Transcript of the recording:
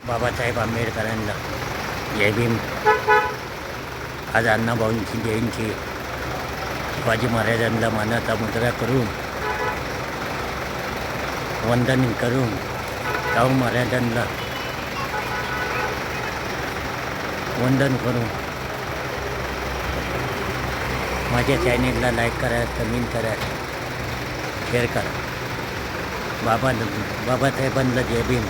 बाबासाहेब आंबेडकरांना जय भीम. आज अण्णाभाऊंची जयंती. शिवाजी महाराजांना मानाचा मुद्रा करून वंदन करून शाहू महाराजांना वंदन करून माझ्या चॅनेलला लाईक करा, कमेंट करा, शेअर करा. बाबासाहेबांना जय भीम.